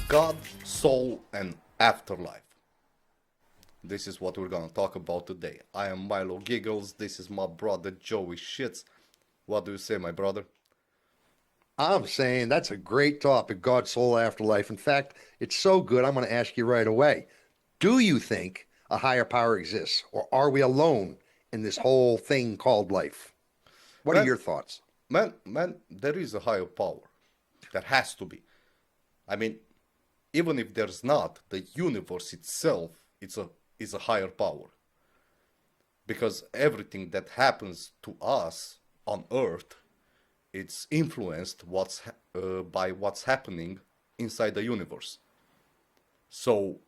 God, soul, and afterlife. This is what we're gonna talk about today. I am Milo Giggles. This is my brother Joey Shits. What do you say, my brother? I'm saying that's a great topic, God, soul, afterlife. In fact, it's so good, I'm going to ask you right away. Do you think a higher power exists, or are we alone in this whole thing called life? What are Man, your thoughts? man, there is a higher power. There has to be. I mean, even if there's not, the universe itself is a higher power. Because everything that happens to us on Earth, it's influenced by what's happening inside the universe. So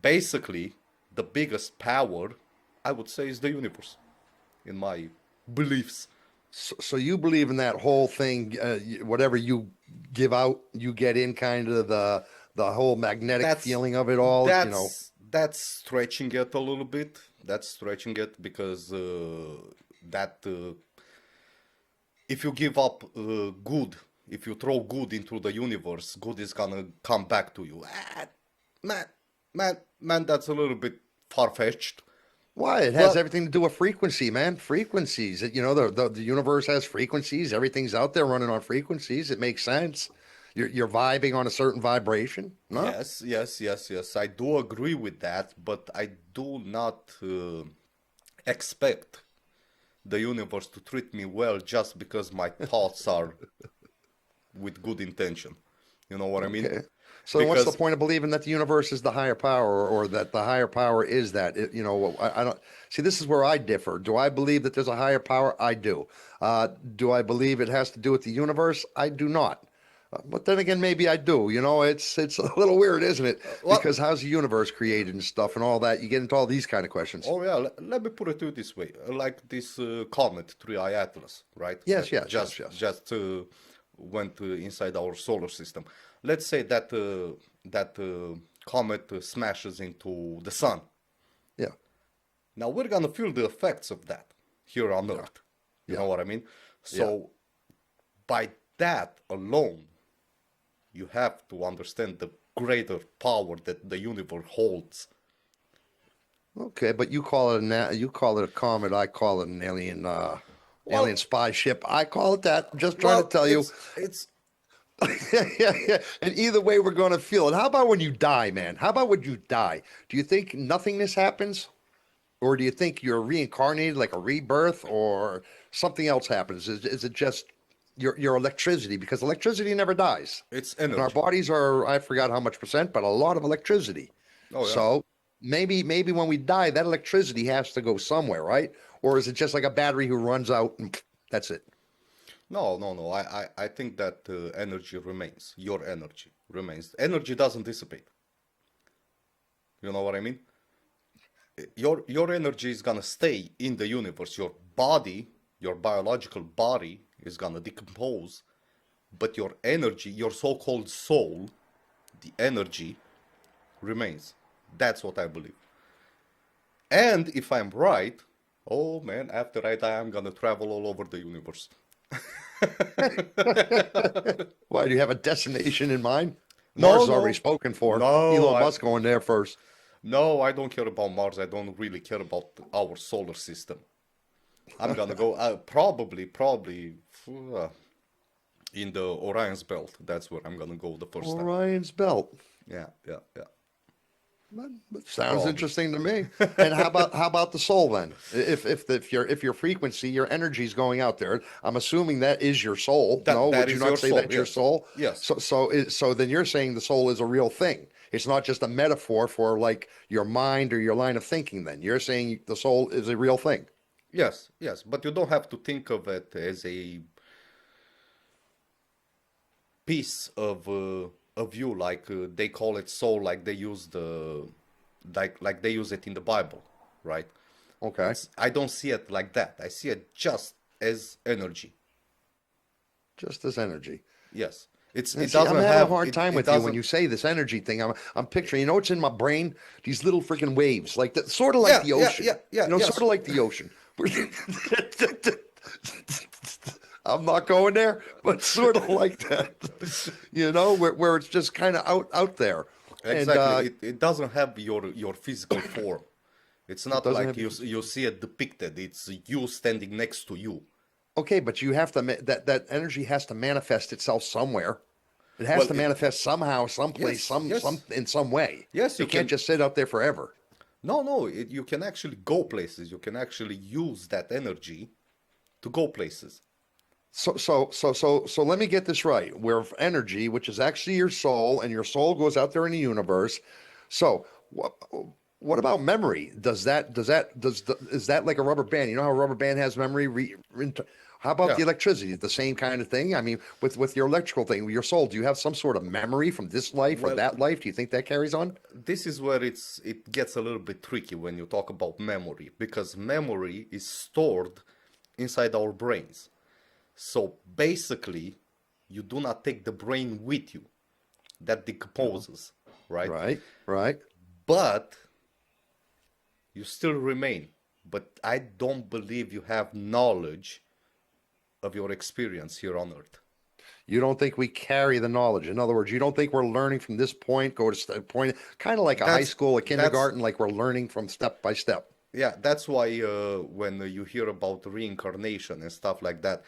basically, the biggest power, I would say, is the universe, in my beliefs. So you believe in that whole thing, whatever you give out, you get in, kind of the whole magnetic That's feeling of it all. that's stretching it a little bit. That's stretching it because that if you give up good, if you throw good into the universe, good is gonna come back to you. Man, man, that's a little bit far-fetched. Why? It has But everything to do with frequency, man. Frequencies. The universe has frequencies. Everything's out there running on frequencies. It makes sense. You're vibing on a certain vibration. No? yes, I do agree with that, but I do not expect the universe to treat me well just because my thoughts are with good intention. You know what I mean? Okay. So then what's the Because point of believing that the universe is the higher power, or that the higher power is that? I don't see. This is where I differ. Do I believe that there's a higher power? I do. Do I believe it has to do with the universe? I do not. But then again, maybe I do. It's a little weird, isn't it? what? Because how's the universe created and stuff and all that? You get into all these kind of questions. Oh yeah, let me put it to you this way: like this comet, Three-Eye Atlas, right? Yes, That yes, yes, just yes. just went inside our solar system. Let's say that that comet smashes into the sun. Yeah, Now we're gonna feel the effects of that here on yeah, Earth. You yeah, know what I mean? yeah. So by that alone, you have to understand the greater power that the universe holds. Okay, but you call it a comet. I call it an alien Well, spy ship. I call it that. I'm just trying to well, tell you. it's Yeah. And either way, we're going to feel it. How about when you die, man? How about when you die? Do you think nothingness happens? Or do you think you're reincarnated, like a rebirth, or something else happens? Is it just your electricity? Because electricity never dies. it's And our energy. bodies are, I forgot how much percent, but a lot of electricity. Oh yeah. So maybe when we die, that electricity has to go somewhere, right? Or is it just like a battery who runs out and that's it? No. I think that energy remains. Your energy remains. Energy doesn't dissipate. You know what I mean? Your energy is gonna stay in the universe. Your body, your biological body, is gonna decompose, but your energy, your so-called soul, the energy remains. That's what I believe. And if I'm right, oh man, after I die, I'm gonna travel all over the universe. Why, do you have a destination in mind? Mars No, is already no, spoken for. no. Elon Musk going there first. No, I don't care about Mars. I don't really care about our solar system. I'm gonna go probably uh, in the Orion's belt. That's where I'm gonna go the first time. Orion's belt. Yeah. That sounds Probably. interesting to me. And how about the soul then? If your frequency, your energy is going out there, I'm assuming that is your soul. No, That would you is not your say soul. that's your Yes, soul? yes, So then you're saying the soul is a real thing. It's not just a metaphor for like your mind or your line of thinking. Then you're saying the soul is a real thing. yes. But you don't have to think of it as a piece of you, like they call it soul, like they use like they use it in the Bible, right? Okay. I don't see it like that. I see it just as energy. Just as energy. Yes. And It see, I'm doesn't having a have hard time it with you when doesn't. you say this energy thing. I'm picturing, what's in my brain? These little freaking waves, like that, sort of like Yeah, the ocean. Sort yes. of like the ocean. I'm not going there, but sort of like that, where it's just kind of out there, and Exactly. It doesn't have your physical form. It's it not doesn't like have. you see it depicted. It's you standing next to you. Okay, but you have to that energy has to manifest itself somewhere. It has Well, to manifest somehow, someplace, yes, some yes, in some way. yes. You It can't can. just sit out there forever. No, no. You can actually go places. You can actually use that energy to go places. So let me get this right. Where energy, which is actually your soul, and your soul goes out there in the universe. So what about memory? Is that like a rubber band? You know how a rubber band has memory? How about Yeah. the electricity? The same kind of thing? I mean, with your electrical thing, with your soul, do you have some sort of memory from this life or Well, that life? Do you think that carries on? this is where it gets a little bit tricky when you talk about memory because memory is stored inside our brains. So basically, you do not take the brain with you. That decomposes, right? Right, right. But you still remain. But I don't believe you have knowledge of your experience here on Earth. You don't think we carry the knowledge. In other words, you don't think we're learning from this point, go to point, kind of like a high That's school, a that's kindergarten, like we're learning from step by step. yeah. That's why when you hear about reincarnation and stuff like that,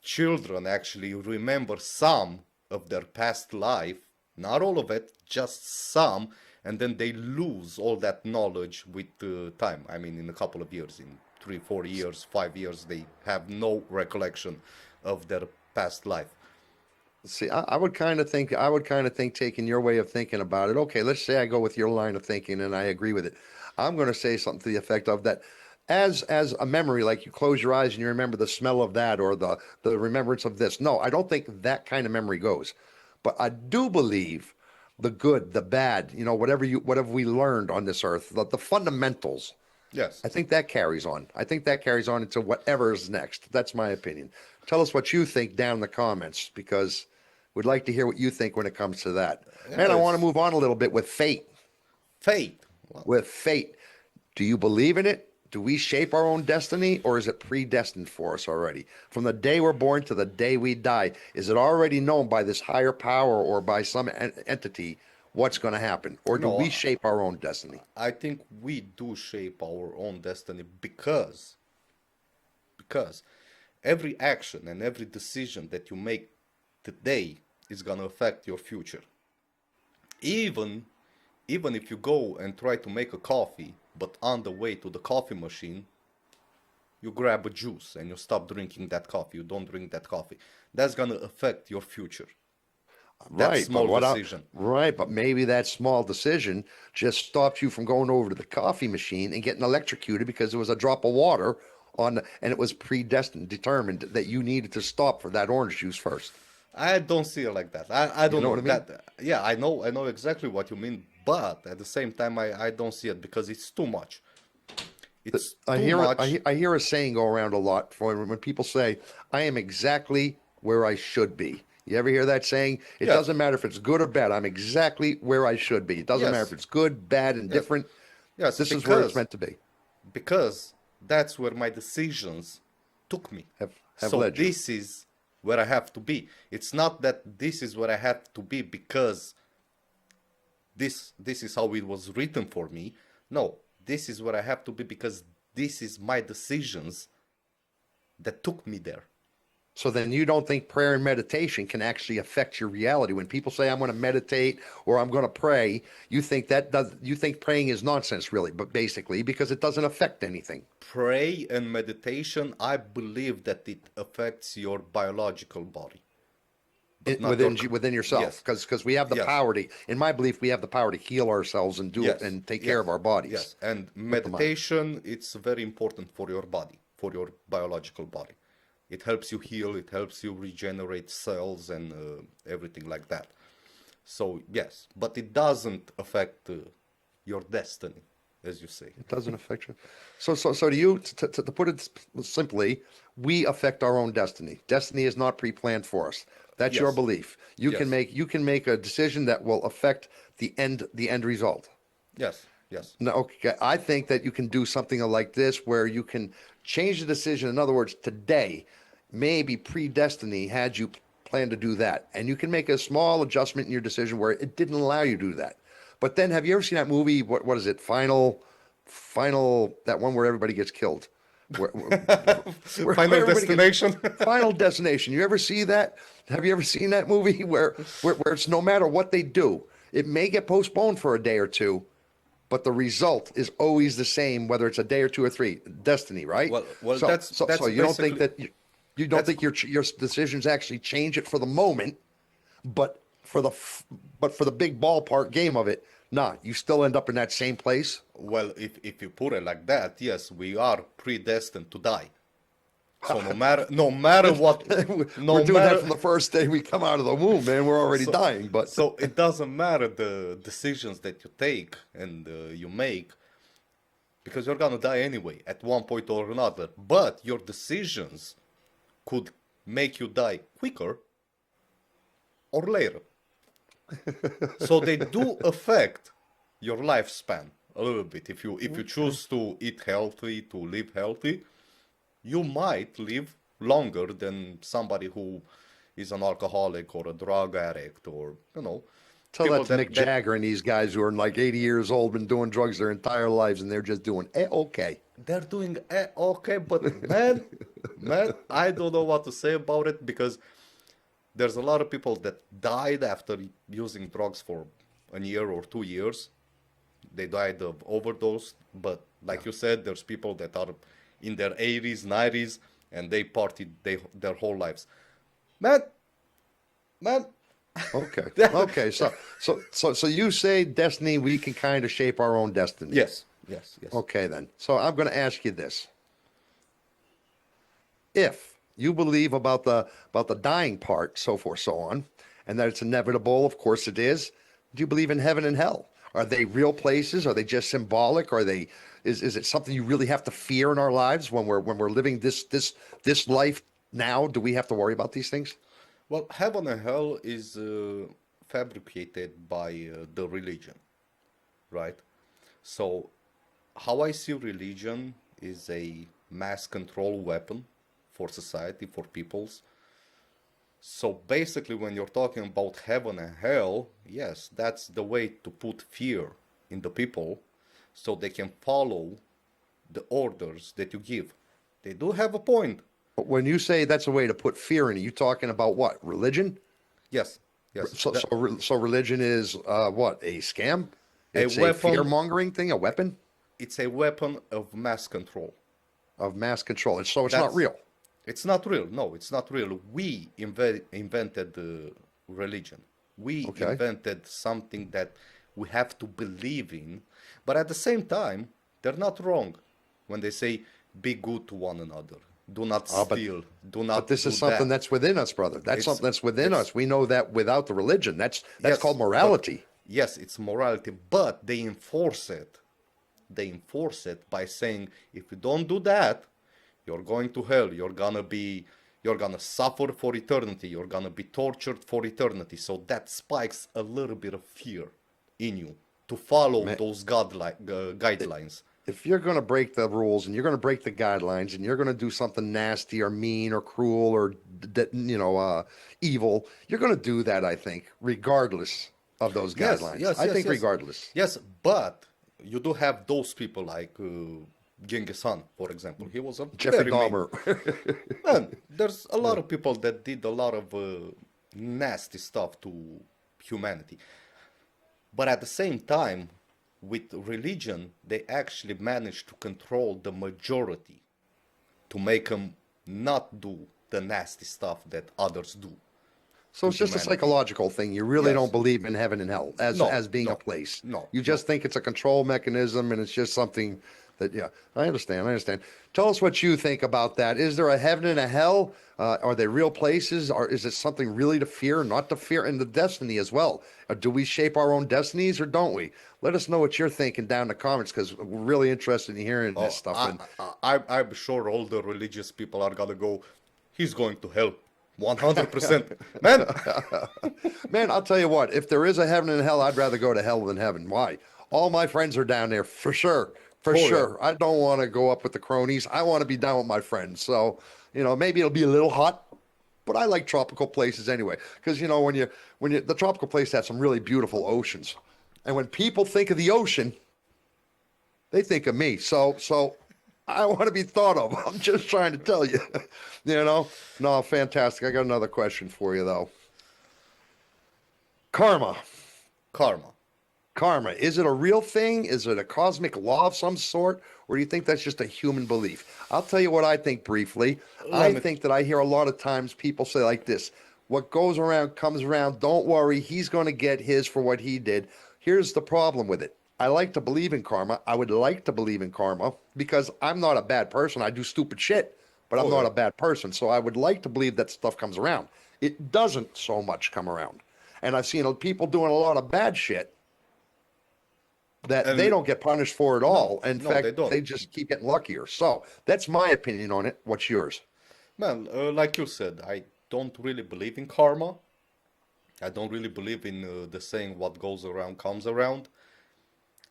children actually remember some of their past life, not all of it, just some, and then they lose all that knowledge with time. I mean, in a couple of years, in 3, 4 years, 5 years, they have no recollection of their past life. See, I would kind of think taking your way of thinking about it. Okay, let's say I go with your line of thinking and I agree with it. I'm going to say something to the effect of that as a memory, like you close your eyes and you remember the smell of that or the remembrance of this. No, I don't think that kind of memory goes. But I do believe the good, the bad, whatever we learned on this earth, the fundamentals. Yes. I think that carries on. I think that carries on into whatever is next. That's my opinion. Tell us what you think down in the comments because we'd like to hear what you think when it comes to that. Yeah, Man, I want to it's move on a little bit with fate. fate. Well, With fate, do you believe in it? Do we shape our own destiny or is it predestined for us already? From the day we're born to the day we die, is it already known by this higher power or by some entity what's going to happen? Or do we no, shape our own destiny? I think we do shape our own destiny because every action and every decision that you make today is gonna affect your future. Even even if you go and try to make a coffee, but on the way to the coffee machine, you grab a juice and you stop drinking that coffee, you don't drink that coffee. That's gonna affect your future. That Right, but small decision. maybe that small decision just stopped you from going over to the coffee machine and getting electrocuted because there was a drop of water and it was predestined, determined that you needed to stop for that orange juice first. I don't see it like that. I You don't know know what I mean? that. Yeah, I know exactly what you mean, but at the same time, I don't see it because it's too much. It's I too hear much. I hear a saying go around a lot for when people say, "I am exactly where I should be." You ever hear that saying? It Yes, doesn't matter if it's good or bad. I'm exactly where I should be. It doesn't matter if yes, it's good, bad, yes, indifferent. yes. This is where it's meant to be. Because that's where my decisions took me. Have So led you. this is where I have to be. It's not that this is where I have to be because this is how it was written for me. No, this is where I have to be because this is my decisions that took me there. So then you don't think prayer and meditation can actually affect your reality. When people say I'm going to meditate or I'm going to pray, you think praying is nonsense really, but basically because it doesn't affect anything. Pray and meditation, I believe that it affects your biological body, but not your Within yourself yes, because we have the yes, power to in my belief we have the power to heal ourselves and do it yes, and take care of yes, our bodies yes. And with the mind. meditation, it's very important for your body, for your biological body. It helps you heal, it helps you regenerate cells and everything like that. So yes, but it doesn't affect your destiny, as you say. It doesn't affect you. So to you, to put it simply, we affect our own destiny. Destiny is not pre-planned for us. That's your Yes, belief. yes, You can make a decision that will affect the end result. yes, yes, No, okay. I think that you can do something like this where you can change the decision. In other words, today, maybe predestiny had you plan to do that. And you can make a small adjustment in your decision where it didn't allow you to do that. But then have you ever seen that movie? What is it? Final, that one where everybody gets killed. Final Destination. Final Destination. You ever see that? Have you ever seen that movie where it's no matter what they do, it may get postponed for a day or two, but the result is always the same, whether it's a day or two or three. Destiny, right? Well, so, that's so you don't think basically- that you don't think your decisions actually change it for the moment, but for the big ballpark game of it, not. You still end up in that same place. Well, if you put it like that, yes, we are predestined to die. So no matter what, We're doing that from the first day we come out of the womb, man. We're already dying. But so it doesn't matter the decisions that you take and you make, because you're gonna die anyway at one point or another. But your decisions could make you die quicker or later. So they do affect your lifespan a little bit. If you choose to eat healthy, to live healthy, you might live longer than somebody who is an alcoholic or a drug addict, or tell people that to Mick Jagger and these guys who are like 80 years old, been doing drugs their entire lives, and they're just doing okay. they're doing okay, but man, I don't know what to say about it, because there's a lot of people that died after using drugs for a year or 2 years. They died of overdose, but like you said, there's people that are in their 80s, 90s, and they partied their whole lives. Man. Okay. Okay. So you say destiny, we can kind of shape our own destiny. Yes. Okay, then. So I'm going to ask you this. If you believe about the dying part, so forth, so on, and that it's inevitable, of course it is, do you believe in heaven and hell? Are they real places? Are they just symbolic? Are they is it something you really have to fear in our lives when we're living this life now? Do we have to worry about these things? Well, heaven and hell is fabricated by the religion, right? So how I see religion is a mass control weapon for society, for peoples. So basically, when you're talking about heaven and hell, yes, that's the way to put fear in the people so they can follow the orders that you give. They do have a point. But when you say that's a way to put fear in it, you talking about what? Religion? Yes. So religion is what? A scam? It's a weapon. fear-mongering thing, a weapon? It's a weapon of mass control. Of mass control. So it's not real. It's not real. No, it's not real. We invented religion. We invented something that we have to believe in. But at the same time, they're not wrong when they say, be good to one another. Do not steal. Do not. But this do is something that. that's within us, brother. That's something that's within us. We know that without the religion. That's Yes, called morality. Yes, it's morality, but they enforce it. They enforce it by saying, if you don't do that, you're going to hell. You're gonna suffer for eternity. You're gonna be tortured for eternity. So that spikes a little bit of fear in you to follow those guidelines. If you're going to break the rules and you're going to break the guidelines and you're going to do something nasty or mean or cruel or evil, you're going to do that, I think, regardless of those guidelines. I think regardless. Yes, but you do have those people like Genghis Khan, for example. He was a Jeffrey Dahmer. Man, there's a lot of people that did a lot of nasty stuff to humanity. But at the same time, with religion, they actually managed to control the majority to make them not do the nasty stuff that others do. So it's just a psychological thing. You really don't believe in heaven and hell as being a place. No. You just think it's a control mechanism and it's just something that, I understand. Tell us what you think about that. Is there a heaven and a hell? Are they real places? Or is it something really to fear, not to fear? And the destiny as well. Do we shape our own destinies or don't we? Let us know what you're thinking down in the comments, because we're really interested in hearing this stuff. I'm sure all the religious people are gonna go, he's going to hell. 100%. Man. Man, I'll tell you what, if there is a heaven and hell, I'd rather go to hell than heaven. Why? All my friends are down there for sure. For Oh yeah. sure. I don't want to go up with the cronies. I want to be down with my friends. So, maybe it'll be a little hot, but I like tropical places anyway. Because when you the tropical place has some really beautiful oceans. And when people think of the ocean, they think of me. So I want to be thought of. I'm just trying to tell you. You know? No, fantastic. I got another question for you though. Karma. Karma. Karma. Is it a real thing? Is it a cosmic law of some sort? Or do you think that's just a human belief? I'll tell you what I think briefly. Let I me. think that I hear a lot of times people say like this: what goes around comes around. Don't worry, he's going to get his for what he did. Here's the problem with it. I like to believe in karma. I would like to believe in karma because I'm not a bad person. I do stupid shit, but I'm Oh not yeah. a bad person. So I would like to believe that stuff comes around. It doesn't so much come around. And I've seen people doing a lot of bad shit that they And don't get punished for at no, all. In no, they fact, don't. they just keep getting luckier. So that's my opinion on it. What's yours? Man, like you said, I don't really believe in karma. I don't really believe in the saying "what goes around comes around."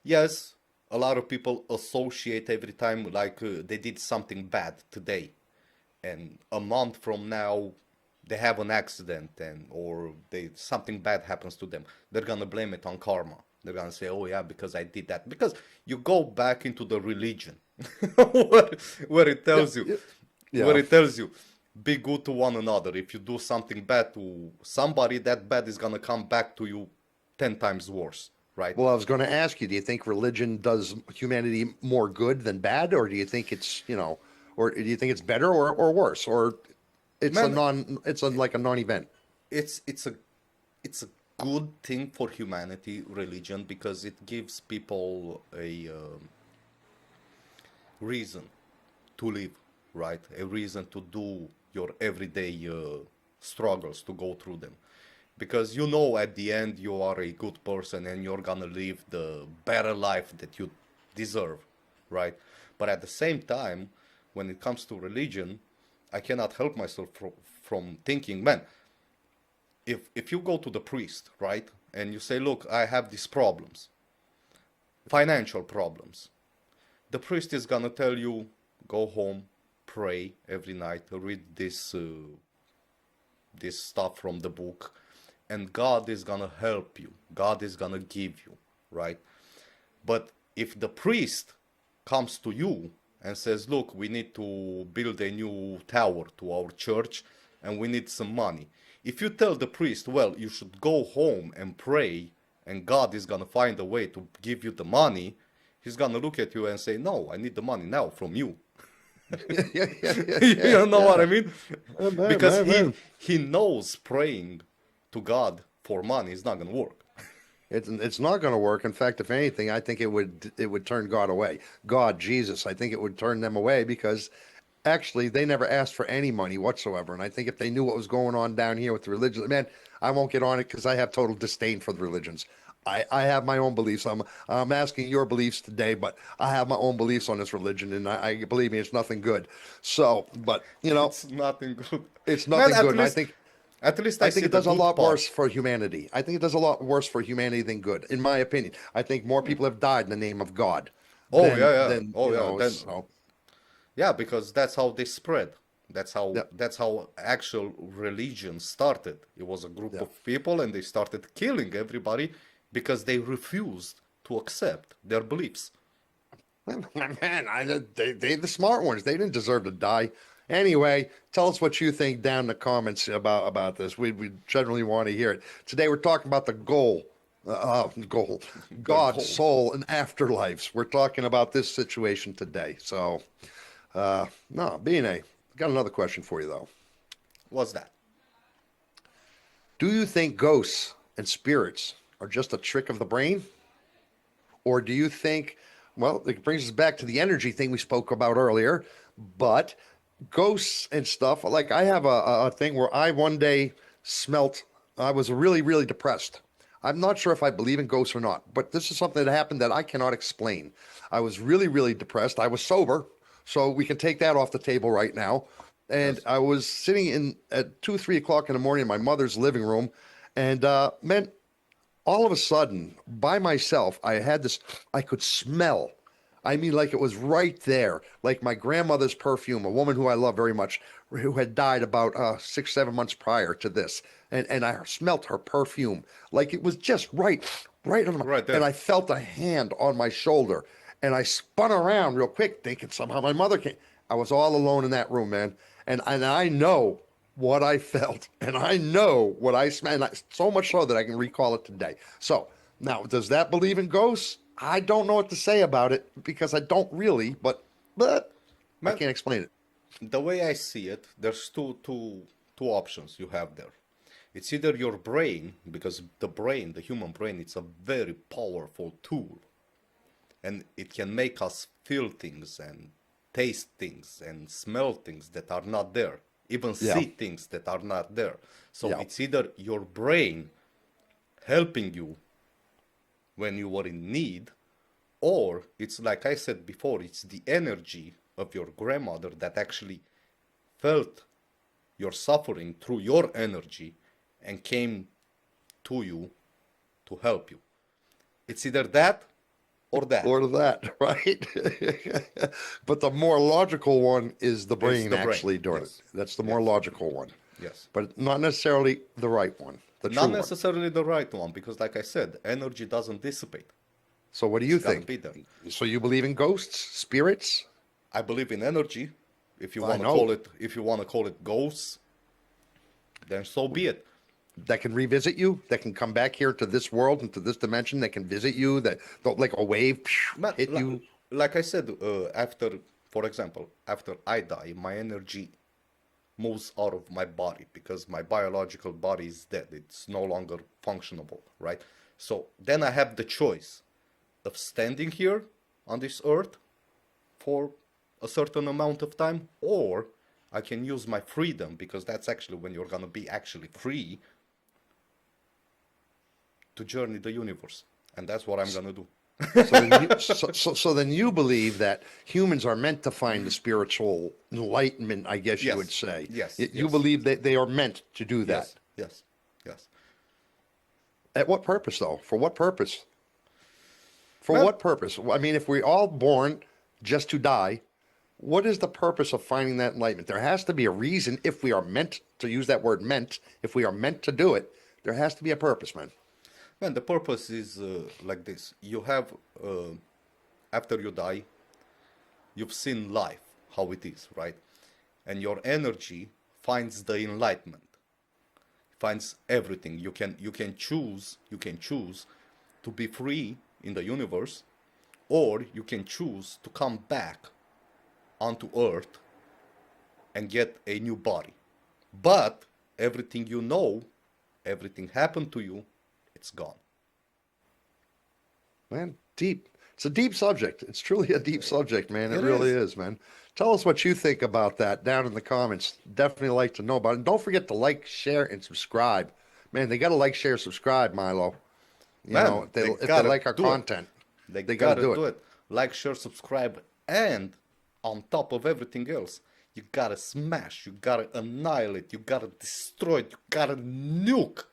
Yes, a lot of people associate every time like they did something bad today, and a month from now they have an accident and or they something bad happens to them. They're gonna blame it on karma. They're gonna say, "Oh yeah, because I did that." Because you go back into the religion, where, where it Yeah, tells you, yeah, where yeah. it tells you, be good to one another. If you do something bad to somebody, that bad is gonna come back to you 10 times worse, right? Well, I was going to ask you, do you think religion does humanity more good than bad, or do you think or do you think it's better or worse, or Man, it's a like a non-event? it's a good thing for humanity, religion, because it gives people a reason to live, right? A reason to do your everyday struggles, to go through them. Because you know at the end you are a good person and you're gonna live the better life that you deserve, right? But at the same time, when it comes to religion, I cannot help myself from thinking, man, if you go to the priest, right, and you say, look, I have these problems, financial problems, the priest is gonna tell you, go home, pray every night, read this stuff from the book, and God is gonna help you. God is gonna give you, right? But if the priest comes to you and says, look, we need to build a new tower to our church and we need some money. If you tell the priest, well, you should go home and pray and God is gonna find a way to give you the money, he's gonna look at you and say, no, I need the money now from you. Yeah, yeah, yeah, yeah, yeah, You know what yeah. I mean? Man, Because man, he man. he knows praying to God for money is not gonna work. It's not going to work. In fact, if anything, I think it would turn God away. God, Jesus, I think it would turn them away because actually they never asked for any money whatsoever. And I think if they knew what was going on down here with the religion, man, I won't get on it because I have total disdain for the religions. I have my own beliefs. I'm asking your beliefs today, but I have my own beliefs on this religion, and I believe me, it's nothing good. So, but It's nothing good. it's Man, nothing good. And I think at least I I think see it the does a good lot part. worse for humanity. I think it does a lot worse for humanity than good, in my opinion. I think more people have died in the name of God Oh yeah, than yeah. than Oh yeah. Then so yeah, because that's how they spread. yeah, That's how actual religion started. It was a group yeah. of people and they started killing everybody because they refused to accept their beliefs. Man, they the smart ones. They didn't deserve to die. Anyway, tell us what you think down in the comments about this. We generally want to hear it. Today we're talking about the goal, The God, goal. soul, and afterlives. We're talking about this situation today. So, no, BNA, got another question for you though. What's that? Do you think ghosts and spirits are just a trick of the brain? Or do you think, well, it brings us back to the energy thing we spoke about earlier, but ghosts and stuff, like I have a thing where I one day smelt, I was really, really depressed. I'm not sure if I believe in ghosts or not, but this is something that happened that I cannot explain. I was really, really depressed. I was sober, so we can take that off the table right now. And Yes. I was sitting in at 2, 3 o'clock in the morning in my mother's living room, and man, all of a sudden, by myself, I had this, I could smell. I mean, like it was right there. Like my grandmother's perfume, a woman who I love very much, who had died about 6, 7 months prior to this, and I smelt her perfume. Like it was just right on my, Right and there. I felt a hand on my shoulder, and I spun around real quick, thinking somehow my mother came. I was all alone in that room, man, and I know what I felt, and I know what I smelled, so much so that I can recall it today. So now, does that believe in ghosts? I don't know what to say about it because I don't really, but I Man, can't explain it. the way I see it, there's two options you have there. It's either your brain, because the brain, the human brain, it's a very powerful tool, and it can make us feel things and taste things and smell things that are not there, even Yeah, see things that are not there. So yeah, it's either your brain helping you when you were in need, or it's like I said before, it's the energy of your grandmother that actually felt your suffering through your energy and came to you to help you. It's either that or that. or that, right? But the more logical one is the It's brain the brain. actually doing it. Yes. That's the more Yes. logical one, Yes. but not necessarily the right one, the Not true one. necessarily the right one, because like I said, energy doesn't dissipate. So what do It's you gotta think? be there. So you believe in ghosts, spirits? I believe in energy. I know If you wanna call it ghosts, then so be it. that can revisit you, that can come back here to this world and to this dimension, that can visit you, that like a wave But hit you. like I said, after, for example, after I die, my energy moves out of my body because my biological body is dead. It's no longer functionable, right? So then I have the choice of standing here on this earth for a certain amount of time, or I can use my freedom, because that's actually when you're gonna be actually free to journey the universe. And that's what I'm gonna do. So then you believe that humans are meant to find the spiritual enlightenment, I guess you would Yes, say. yes, You yes, believe that they are meant to do that. yes, yes, yes. At what purpose, though? For what purpose? For Man, what purpose? I mean, if we're all born just to die, what is the purpose of finding that enlightenment? There has to be a reason if we are meant to use that word meant, if we are meant to do it, there has to be a purpose, man. man, the purpose is like this. You have, after you die, you've seen life, how it is, right? And your energy finds the enlightenment, finds everything. You can choose to be free in the universe, or you can choose to come back onto Earth and get a new body. But everything you know, everything happened to you, it's gone. Man, deep. It's a deep subject. It's truly a deep subject, man. It It really is. is, man. Tell us what you think about that down in the comments. Definitely like to know about it. And don't forget to like, share, and subscribe. Man, they got to like, share, subscribe, Milo. You know, Man, they if they gotta like our do it. content, They they got to gotta do it. do it. Like, share, subscribe, and on top of everything else, you gotta smash, you gotta annihilate, you gotta destroy, you gotta nuke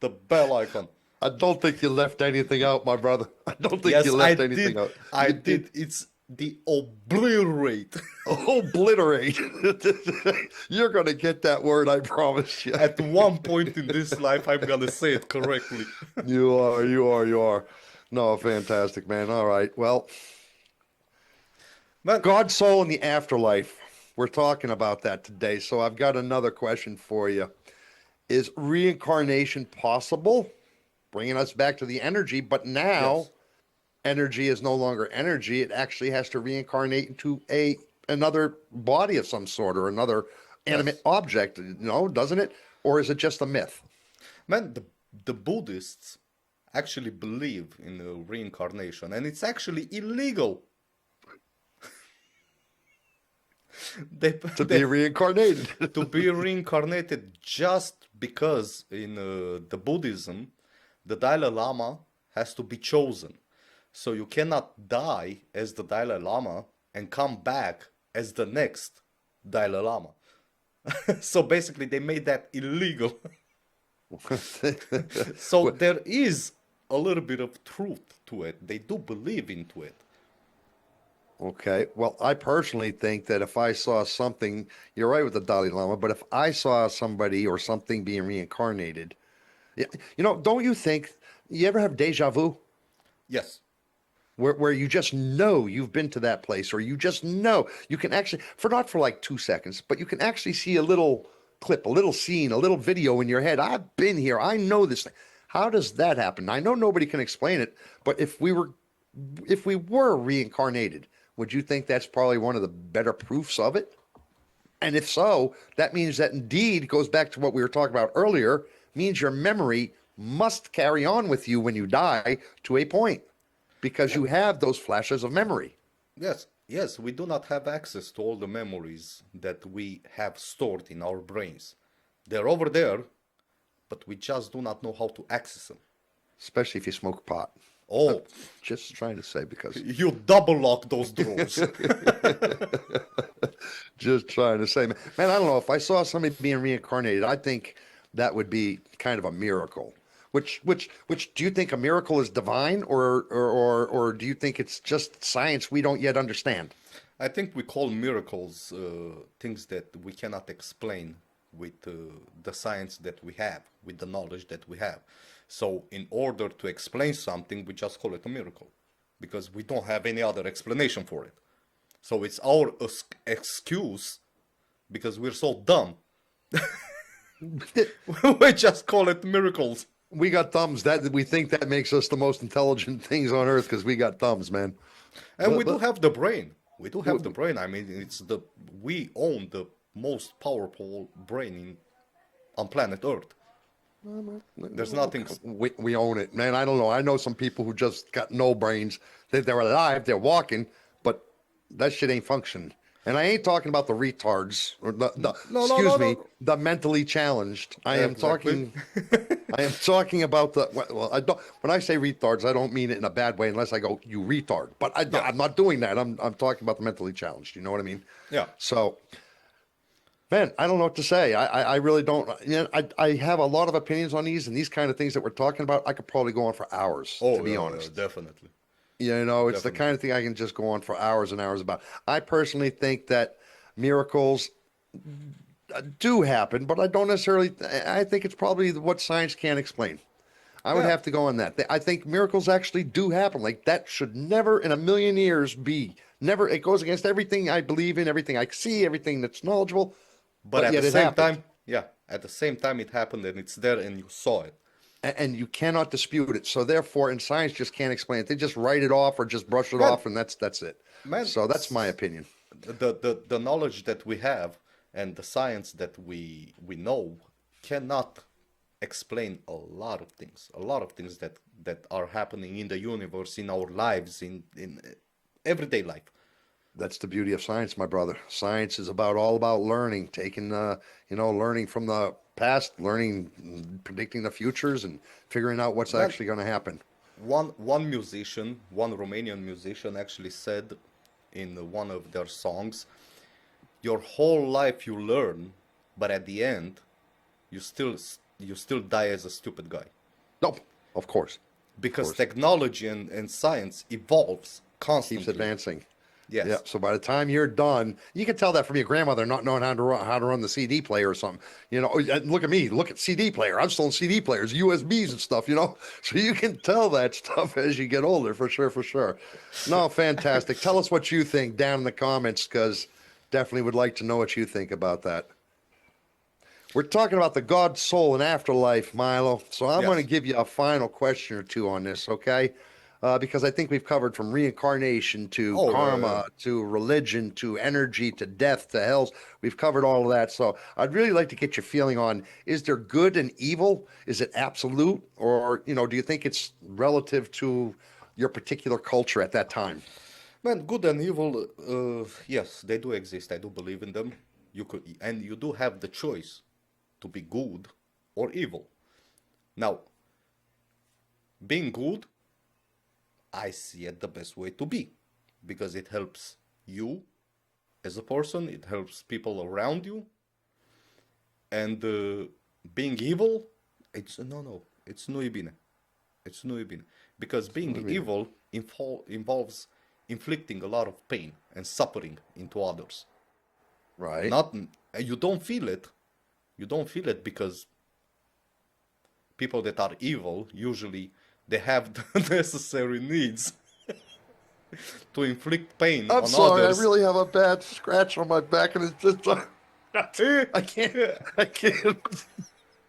the bell icon. I don't think you left anything out, my brother. I don't think you Yes, I left anything did. out. I You did did. It's the obliterate. obliterate. You're going to get that word, I promise you. At one point in this life, I'm gonna say it correctly. You are. No, fantastic, man. All right. Well, Man, God's soul in the afterlife. We're talking about that today. So I've got another question for you. Is reincarnation possible? Bringing us back to the energy, but now yes. energy is no longer energy. It actually has to reincarnate into another body of some sort or another animate Yes. object, doesn't it? Or is it just a myth? Man, the Buddhists actually believe in reincarnation, and it's actually illegal. They, To they be reincarnated. to be reincarnated, just because in the Buddhism, the Dalai Lama has to be chosen. So you cannot die as the Dalai Lama and come back as the next Dalai Lama. So basically, they made that illegal. So there is a little bit of truth to it. They do believe into it. Okay. Well, I personally think that if I saw something, you're right with the Dalai Lama, but if I saw somebody or something being reincarnated, yeah, don't you think you ever have deja vu? Yes. Where you just know you've been to that place, or you just know you can actually, for not for like 2 seconds, but you can actually see a little clip, a little scene, a little video in your head. I've been here. I know this thing. How does that happen? I know nobody can explain it, but if we were reincarnated, would you think that's probably one of the better proofs of it? And if so, that means that indeed goes back to what we were talking about earlier, means your memory must carry on with you when you die to a point because Yeah. you have those flashes of memory. Yes. Yes. We do not have access to all the memories that we have stored in our brains. They're over there, but we just do not know how to access them. Especially if you smoke pot. I'm Oh, just trying to say because you double lock those drawers. just trying to say, man, I don't know if I saw somebody being reincarnated, I think that would be kind of a miracle. Which do you think a miracle is divine, or do you think it's just science we don't yet understand? I think we call miracles things that we cannot explain with the science that we have, with the knowledge that we have. So, in order to explain something, we just call it a miracle because we don't have any other explanation for it. So, it's our excuse because we're so dumb. We just call it miracles. We got thumbs. That we think that makes us the most intelligent things on earth because we got thumbs, man. And we do But have the brain. We do have the brain. I mean, we own the most powerful brain on planet Earth. There's nothing. we own it, man. I don't know. I know some people who just got no brains. They're alive, they're walking, but that shit ain't functioning. And I ain't talking about the retards or the No, no, no, excuse me, no. the mentally challenged. I am Exactly. talking. I am talking about the well. I don't. When I say retards, I don't mean it in a bad way, unless I go you retard. But Yeah, I'm not doing that. I'm talking about the mentally challenged. You know what I mean? yeah. So, man, I don't know what to say. I really don't. I have a lot of opinions on these and these kind of things that we're talking about. I could probably go on for hours, to Oh, be yeah, yeah, honest. definitely, It's the kind definitely. of thing I can just go on for hours and hours about. I personally think that miracles do happen, but I don't necessarily. I think it's probably what science can't explain. I would Yeah, have to go on that. I think miracles actually do happen. Like that should never in a million years be. Never. It goes against everything I believe in, everything I see, everything that's knowledgeable, but but at the yet it same happened. time, yeah, at the same time it happened and it's there and you saw it. And you cannot dispute it. So therefore, and science just can't explain it. They just write it off or just brush it Man, off, and that's it. man, So that's my opinion. the knowledge that we have and the science that we know cannot explain a lot of things that are happening in the universe, in our lives, in everyday life. That's the beauty of science, my brother. Science is all about learning, taking learning from the past, learning, predicting the futures, and figuring out what's Man, actually going to happen. one Romanian musician actually said in one of their songs, your whole life you learn, but at the end you still you still die as a stupid guy No, of because course, technology and science evolves keeps constantly. advancing. Yeah. Yes. So by the time you're done, you can tell that from your grandmother not knowing how to run the CD player or something. Look at me. Look at CD player. I'm still in CD players, USBs and stuff. So you can tell that stuff as you get older, for sure, for sure. No, fantastic. Tell us what you think down in the comments, because definitely would like to know what you think about that. We're talking about the God, soul, and afterlife, Milo. So I'm going to Yes. give you a final question or two on this, okay? Because I think we've covered from reincarnation to Oh, karma to religion to energy to death to hells. We've covered all of that. So I'd really like to get your feeling on, is there good and evil? Is it absolute? Or, do you think it's relative to your particular culture at that time? man, good and evil, yes, they do exist. I do believe in them. You could, and you do have the choice to be good or evil. Now, being good, I see it the best way to be because it helps you as a person, it helps people around you, and being evil, it's no, no, it's nu e bine. It's nu e bine. Because being evil involves inflicting a lot of pain and suffering into others. Right. Not you don't feel it. You don't feel it because people that are evil usually they have the necessary needs to inflict pain I'm on sorry, others. I really have a bad scratch on my back, and it's just I can't.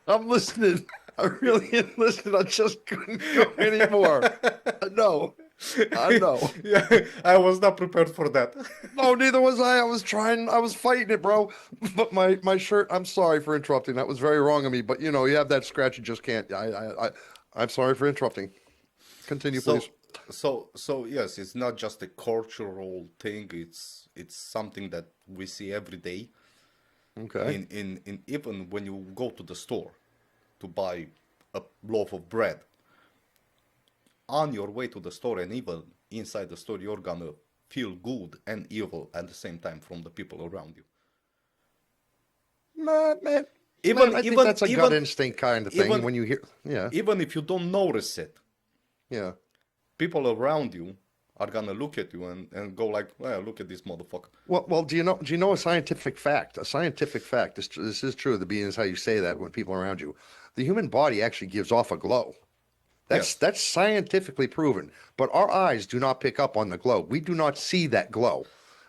I'm listening. I really am listening. I just couldn't go anymore. No, I know. Yeah, I was not prepared for that. No, neither was I. I was fighting it, bro. But my shirt. I'm sorry for interrupting. That was very wrong of me. But you know, you have that scratch. You just can't. I'm sorry for interrupting. Continue, So, please. so yes, it's not just a cultural thing. It's something that we see every day. Okay. In even when you go to the store to buy a loaf of bread, on your way to the store and even inside the store, you're gonna feel good and evil at the same time from the people around you. Man, Even I think even that's a gut even instinct kind of thing. even When you hear, yeah, even if you don't notice it, yeah. people around you are gonna look at you and go like, well, look at this motherfucker. Well, do you know a scientific fact? A scientific fact. This is true. The being is how you say that when people are around you. The human body actually gives off a glow. Yes. That's scientifically proven. But our eyes do not pick up on the glow. We do not see that glow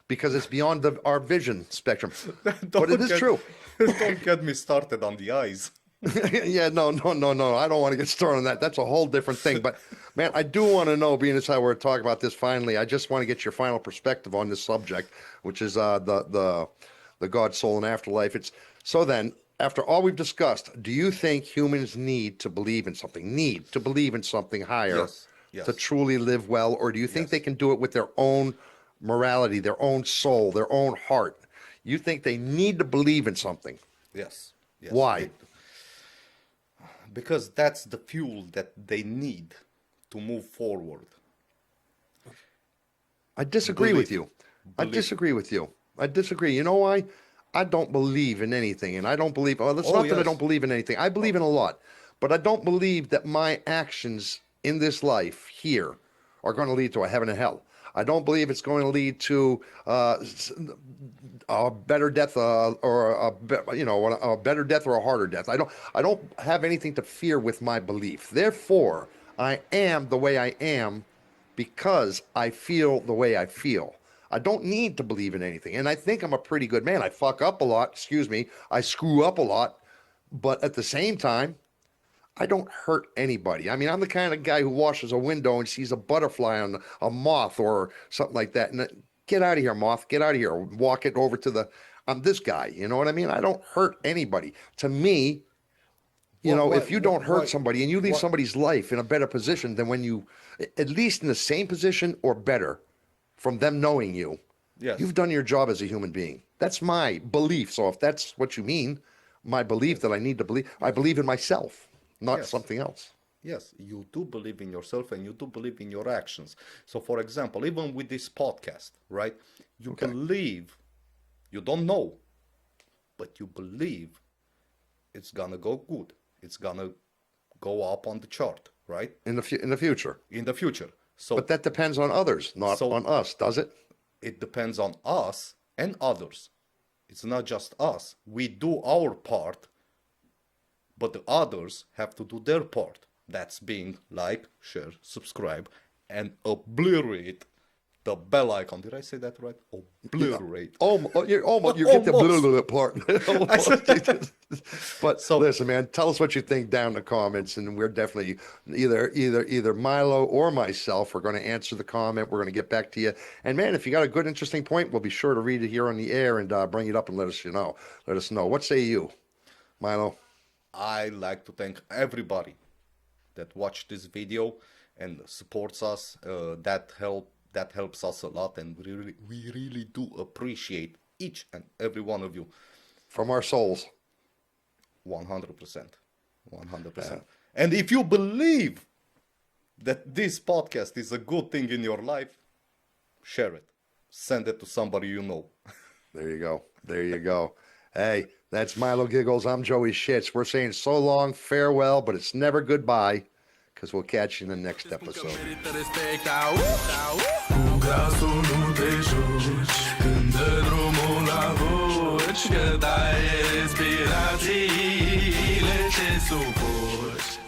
because it's beyond our vision spectrum. But it is true. Don't get me started on the eyes. Yeah, no. I don't want to get started on that. That's a whole different thing. But man, I do want to know, being as how we're talking about this finally, I just want to get your final perspective on this subject, which is the God, soul, and afterlife. It's so then, after all we've discussed, do you think humans need to believe in something? Need to believe in something higher Yes. to truly live well, or do you think Yes. they can do it with their own morality, their own soul, their own heart? You think they need to believe in something? Yes. Why? Because that's the fuel that they need to move forward. I disagree with Believe. you. I disagree with you. I disagree. You know why? I don't believe in anything, and I don't believe. Oh, it's not that I don't believe in anything. I believe in a lot, but I don't believe that my actions in this life here are going to lead to a heaven and hell. I don't believe it's going to lead to a better death, or a better death or a harder death. I don't have anything to fear with my belief. Therefore, I am the way I am because I feel the way I feel. I don't need to believe in anything. And I think I'm a pretty good man. I fuck up a lot, excuse me. I screw up a lot. But at the same time, I don't hurt anybody. I mean, I'm the kind of guy who washes a window and sees a butterfly on a moth or something like that. And get out of here, moth. Get out of here. Walk it over to I'm this guy. You know what I mean? I don't hurt anybody. To me, if you don't hurt somebody and you leave somebody's life in a better position than when you, at least in the same position or better, from them knowing you, Yes. you've done your job as a human being. That's my belief. So if that's what you mean, my belief that I need to believe, I believe in myself, not Yes. something else. Yes, you do believe in yourself and you do believe in your actions. So, for example, even with this podcast, right? You believe, you don't know, but you believe it's gonna go good. It's gonna go up on the chart, right? In the future. In the future. So, But that depends on others, not on us, does it? it depends on us and others. It's not just us. We do our part, but the others have to do their part. That's being like, share, subscribe, and obliterate the bell icon. Did I say that right? Obliterate. You get the little part. But So- listen, man, tell us what you think down in the comments, and we're definitely either Milo or myself are going to answer the comment. We're going to get back to you. And man, if you got a good, interesting point, we'll be sure to read it here on the air and bring it up and let us know. Let us know. What say you, Milo? I like to thank everybody that watched this video and supports us. That helps us a lot, and we really do appreciate each and every one of you. From our souls. 100%. 100%. And if you believe that this podcast is a good thing in your life, share it. Send it to somebody you know. There you go. There you go. Hey, that's Milo Giggles. I'm Joey Shits. We're saying so long, farewell, but it's never goodbye, because we'll catch you in the next episode. Grasu, nu te joci când dă drumul la voci, că dai respirațiile ce sufoci.